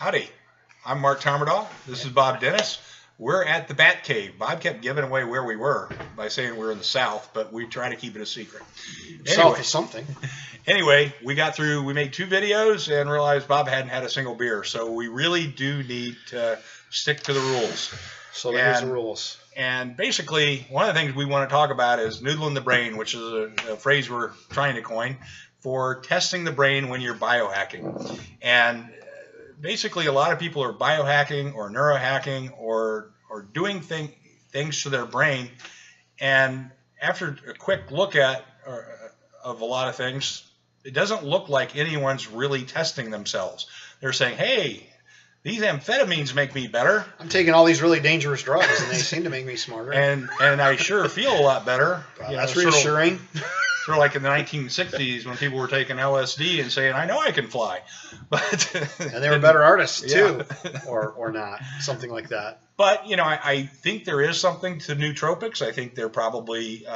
Howdy, I'm Mark Tommerdahl. This is Bob Dennis. We're at the Bat Cave. Bob kept giving away where we were by saying we're in the South, but we try to keep it a secret. South of something. Anyway, we made 2 videos and realized Bob hadn't had a single beer, so we really do need to stick to the rules. So here's the rules. And basically, one of the things we want to talk about is noodling the brain, which is a phrase we're trying to coin for testing the brain when you're biohacking. And basically, a lot of people are biohacking or neurohacking or doing things to their brain. And after a quick look at of a lot of things, it doesn't look like anyone's really testing themselves. They're saying, hey, these amphetamines make me better. I'm taking all these really dangerous drugs, and they seem to make me smarter. And I sure feel a lot better. Well, that's reassuring. Sort of like in the 1960s when people were taking LSD and saying, I know I can fly. And they were better artists, too. Yeah. or not. Something like that. But, I think there is something to nootropics. I think there probably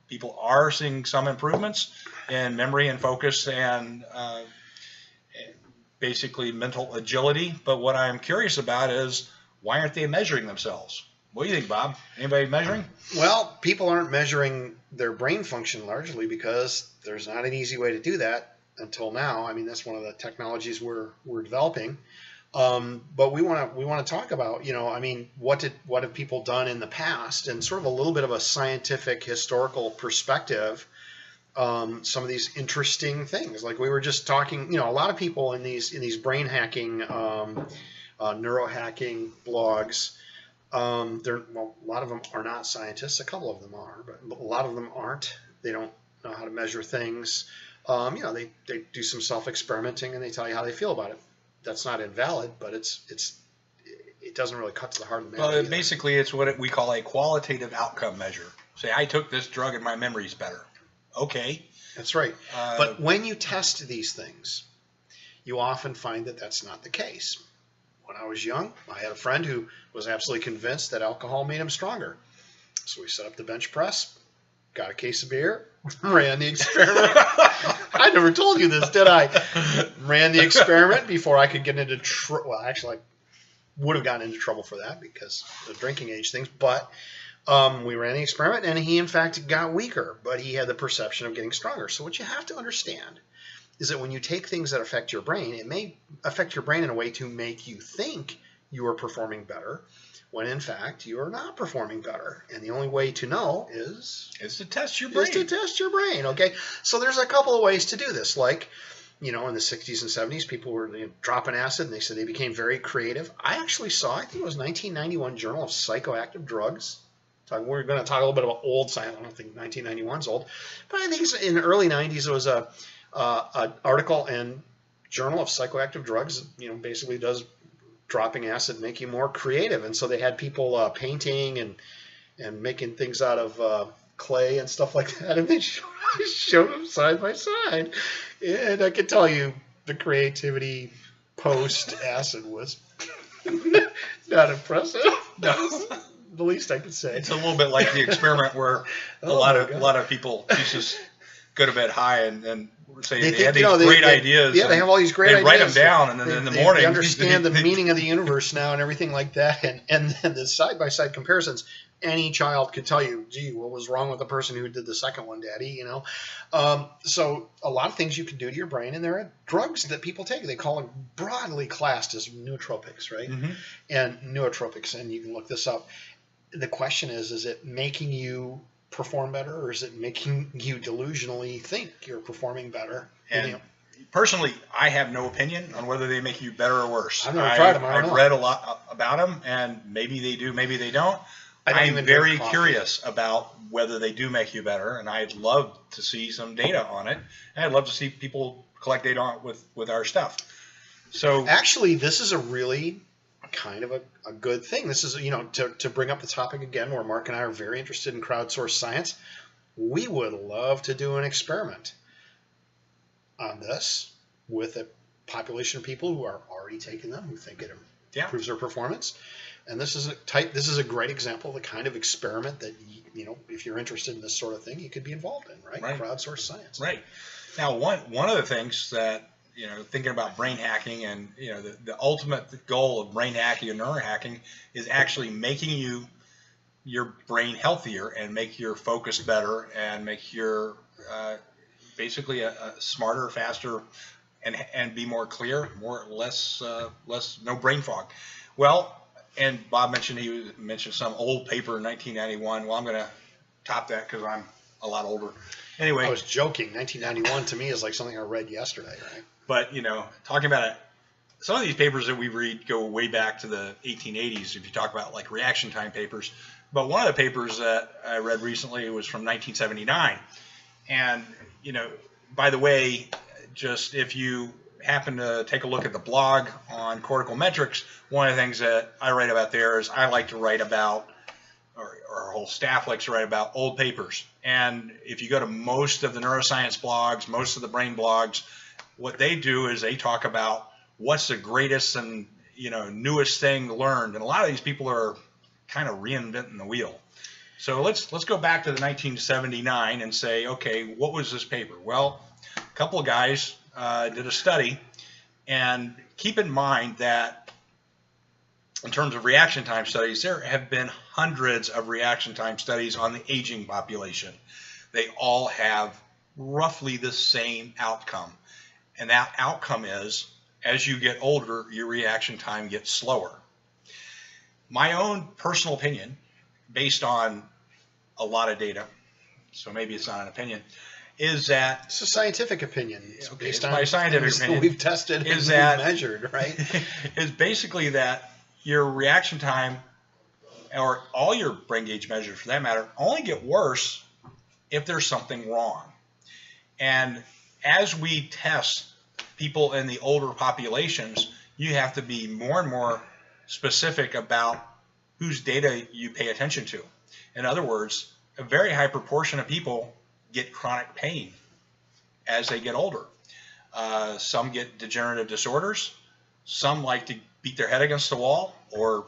people are seeing some improvements in memory and focus and basically mental agility. But what I'm curious about is why aren't they measuring themselves? What do you think, Bob? Anybody measuring? Well, people aren't measuring their brain function largely because there's not an easy way to do that until now. I mean, that's one of the technologies we're developing. But we want to talk about, what have people done in the past and sort of a little bit of a scientific historical perspective. Some of these interesting things, like we were just talking, a lot of people in these brain hacking, neurohacking blogs. A lot of them are not scientists. A couple of them are, but a lot of them aren't. They don't know how to measure things. They do some self-experimenting and they tell you how they feel about it. That's not invalid, but it doesn't really cut to the heart of the matter. Well, basically, it's what we call a qualitative outcome measure. Say, I took this drug and my memory's better. Okay. That's right. But when you test these things, you often find that that's not the case. When I was young, I had a friend who was absolutely convinced that alcohol made him stronger. So we set up the bench press, got a case of beer, ran the experiment. I never told you this, did I? Ran the experiment before I could get into trouble. Well, actually, I would have gotten into trouble for that because of the drinking age things. But we ran the experiment, and he, in fact, got weaker. But he had the perception of getting stronger. So what you have to understand is that when you take things that affect your brain, it may affect your brain in a way to make you think you are performing better, when in fact you are not performing better. And the only way to know is to test your brain. Okay? So there's a couple of ways to do this. Like, in the 60s and 70s, people were dropping acid, and they said they became very creative. I actually saw, I think it was 1991 Journal of Psychoactive Drugs. We're going to talk a little bit about old science. I don't think 1991 is old. But I think in the early 90s, it was an article in Journal of Psychoactive Drugs, basically does dropping acid make you more creative. And so they had people painting and making things out of clay and stuff like that. And they showed them side by side. And I can tell you the creativity post-acid was not impressive. No. The least I could say. It's a little bit like the experiment where a lot of people just go to bed high and say they had these great ideas. Yeah, they have all these great ideas. They write them down, and then in the morning they understand the meaning of the universe now and everything like that. And then the side-by-side comparisons, any child could tell you, gee, what was wrong with the person who did the second one, Daddy? So a lot of things you can do to your brain, and there are drugs that people take. They call them broadly classed as nootropics, right? Mm-hmm. And nootropics, and you can look this up. The question is it making you perform better, or is it making you delusionally think you're performing better? And personally, I have no opinion on whether they make you better or worse. I've never tried them. I've read a lot about them, and maybe they do, maybe they don't. I'm very curious about whether they do make you better, and I'd love to see some data on it. And I'd love to see people collect data on it with our stuff. So actually, this is a really kind of a good thing. This is, to bring up the topic again, where Mark and I are very interested in crowdsourced science. We would love to do an experiment on this with a population of people who are already taking them, who think it improves their performance. And this is a great example of the kind of experiment that, if you're interested in this sort of thing, you could be involved in, right? Crowdsourced science. Right. Now, one of the things that thinking about brain hacking, and the ultimate goal of brain hacking and neurohacking is actually making your brain healthier and make your focus better and make your basically a smarter, faster, and be more clear, less no brain fog. Well, and Bob mentioned some old paper in 1991. Well, I'm going to top that because I'm a lot older. Anyway, I was joking. 1991 to me is like something I read yesterday, right? But talking about it, some of these papers that we read go way back to the 1880s. If you talk about like reaction time papers, but one of the papers that I read recently was from 1979, and by the way, just if you happen to take a look at the blog on cortical metrics, one of the things that I write about there is I like to write about, or our whole staff likes to write about, old papers. And if you go to most of the neuroscience blogs, most of the brain blogs, what they do is they talk about what's the greatest and newest thing learned. And a lot of these people are kind of reinventing the wheel. So let's go back to the 1979 and say, okay, what was this paper? Well, a couple of guys did a study, and keep in mind that in terms of reaction time studies, there have been hundreds of reaction time studies on the aging population. They all have roughly the same outcome, and that outcome is, as you get older, your reaction time gets slower. My own personal opinion, based on a lot of data, so maybe it's not an opinion, is that it's a scientific opinion. It's based on my scientific opinion. We've tested and measured, right? Is basically that your reaction time, or all your brain gauge measures for that matter, only get worse if there's something wrong. And as we test people in the older populations, you have to be more and more specific about whose data you pay attention to. In other words, a very high proportion of people get chronic pain as they get older. Some get degenerative disorders. Some like to beat their head against the wall or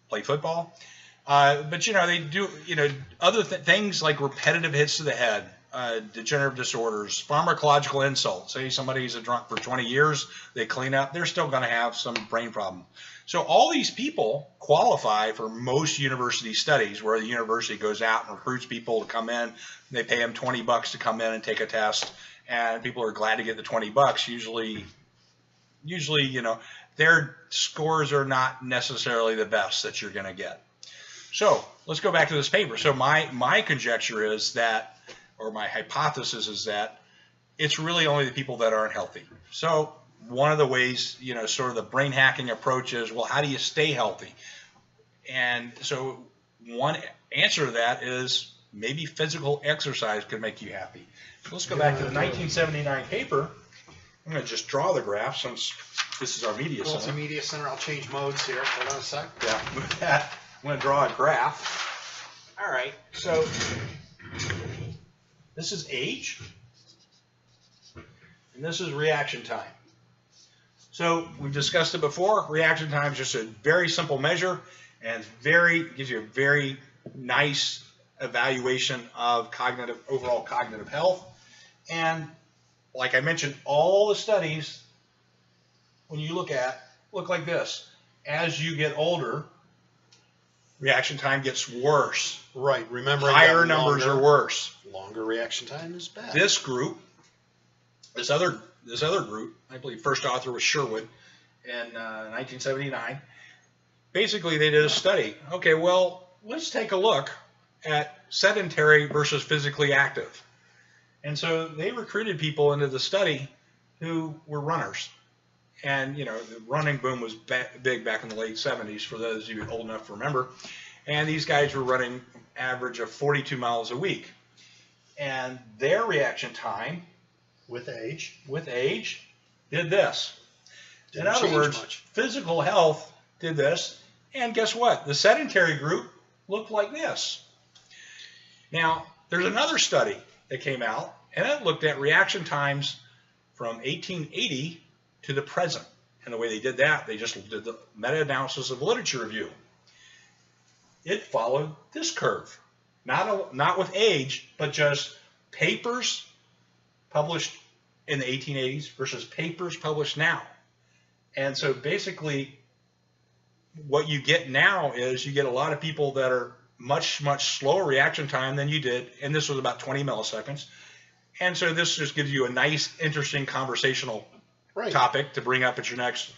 play football. But they do other things like repetitive hits to the head, degenerative disorders, pharmacological insults. Say somebody's a drunk for 20 years, they clean up, they're still going to have some brain problem. So all these people qualify for most university studies, where the university goes out and recruits people to come in. They pay them $20 to come in and take a test, and people are glad to get the $20. Usually, their scores are not necessarily the best that you're going to get. So let's go back to this paper. So my conjecture is that, or my hypothesis is that, it's really only the people that aren't healthy. So one of the ways, sort of the brain hacking approach is, well, how do you stay healthy? And so one answer to that is maybe physical exercise could make you happy. So let's go back to the 1979 paper. I'm going to just draw the graph since this is our media center. Multimedia center. I'll change modes here. Hold on a sec. Yeah, with that, I'm going to draw a graph. All right, so this is age, and this is reaction time. So we've discussed it before. Reaction time is just a very simple measure, and gives you a very nice evaluation of overall cognitive health. And like I mentioned, all the studies, when you look like this. As you get older, reaction time gets worse. Right. Remember, higher numbers are worse. Longer reaction time is bad. This other group, I believe first author was Sherwood in 1979. Basically, they did a study. Okay, well, let's take a look at sedentary versus physically active. And so they recruited people into the study who were runners. And, the running boom was big back in the late 70s, for those of you old enough to remember. And these guys were running average of 42 miles a week. And their reaction time with age did this. In other words, physical health did this. And guess what? The sedentary group looked like this. Now, there's another study that came out, and it looked at reaction times from 1880 to the present. And the way they did that, they just did the meta-analysis of literature review. It followed this curve. Not with age, but just papers published in the 1880s versus papers published now. And so basically what you get now is you get a lot of people that are much slower reaction time than you did, and this was about 20 milliseconds. And so this just gives you a nice, interesting conversational topic to bring up at your next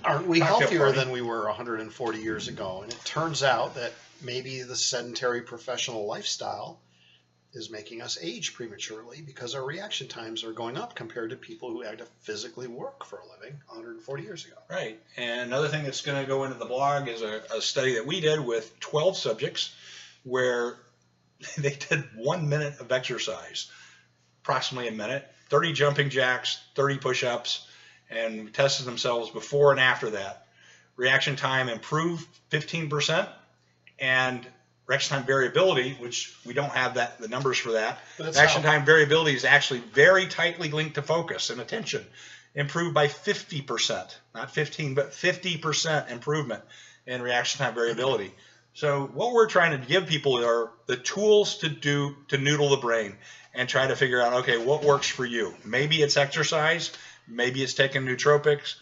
Aren't we healthier than we were 140 years ago? And it turns out that maybe the sedentary professional lifestyle is making us age prematurely because our reaction times are going up compared to people who had to physically work for a living 140 years ago. Right. And another thing that's going to go into the blog is a study that we did with 12 subjects where they did 1 minute of exercise, approximately a minute, 30 jumping jacks, 30 push-ups, and tested themselves before and after that. Reaction time improved 15%, and reaction time variability, which we don't have the numbers for that. Reaction time variability is actually very tightly linked to focus and attention. Improved by 50%, not 15, but 50% improvement in reaction time variability. So what we're trying to give people are the tools to noodle the brain and try to figure out, okay, what works for you? Maybe it's exercise, maybe it's taking nootropics.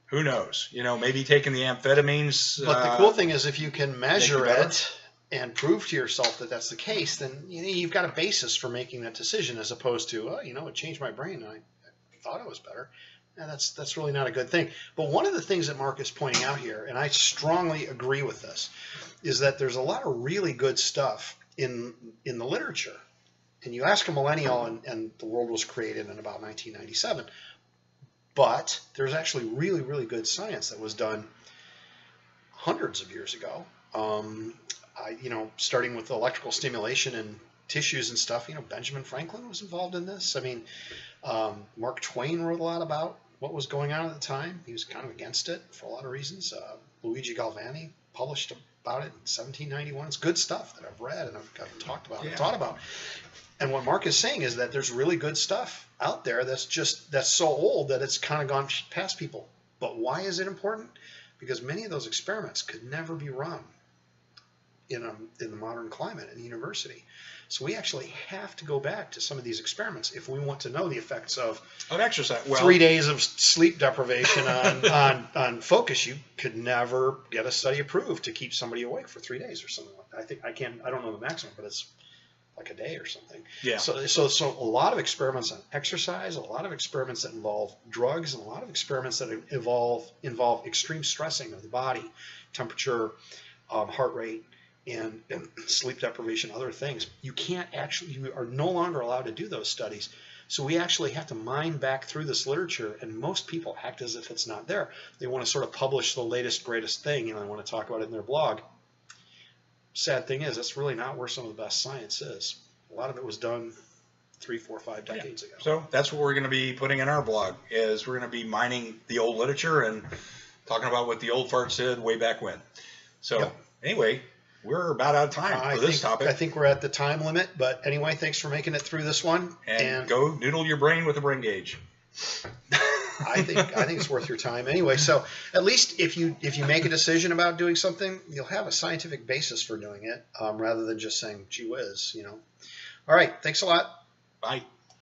Who knows? Maybe taking the amphetamines. But the cool thing is if you can measure it and prove to yourself that that's the case, then you've got a basis for making that decision, as opposed to, it changed my brain and I thought it was better. And that's really not a good thing. But one of the things that Mark is pointing out here, and I strongly agree with this, is that there's a lot of really good stuff in the literature. And you ask a millennial, and the world was created in about 1997. But there's actually really, really good science that was done hundreds of years ago. Starting with electrical stimulation and tissues and stuff. Benjamin Franklin was involved in this. I mean, Mark Twain wrote a lot about what was going on at the time. He was kind of against it for a lot of reasons. Luigi Galvani published about it in 1791. It's good stuff that I've read and I've talked about and thought about. And what Mark is saying is that there's really good stuff out there that's so old that it's kind of gone past people. But why is it important? Because many of those experiments could never be run in the modern climate in the university. So we actually have to go back to some of these experiments if we want to know the effects of exercise. 3 days of sleep deprivation on focus. You could never get a study approved to keep somebody awake for 3 days or something like that. I don't know the maximum, but it's like a day or something. Yeah. So a lot of experiments on exercise, a lot of experiments that involve drugs, and a lot of experiments that involve extreme stressing of the body, temperature, heart rate, and sleep deprivation, other things. You are no longer allowed to do those studies. So we actually have to mine back through this literature, and most people act as if it's not there. They want to sort of publish the latest, greatest thing, they want to talk about it in their blog. Sad thing is, that's really not where some of the best science is. A lot of it was done 3, 4, 5 decades ago. So that's what we're going to be putting in our blog, is we're going to be mining the old literature and talking about what the old farts did way back when. So anyway, we're about out of time for this topic. I think we're at the time limit, but anyway, thanks for making it through this one. And go noodle your brain with a brain gauge. I think it's worth your time anyway. So at least if you make a decision about doing something, you'll have a scientific basis for doing it, rather than just saying, gee whiz, All right. Thanks a lot. Bye.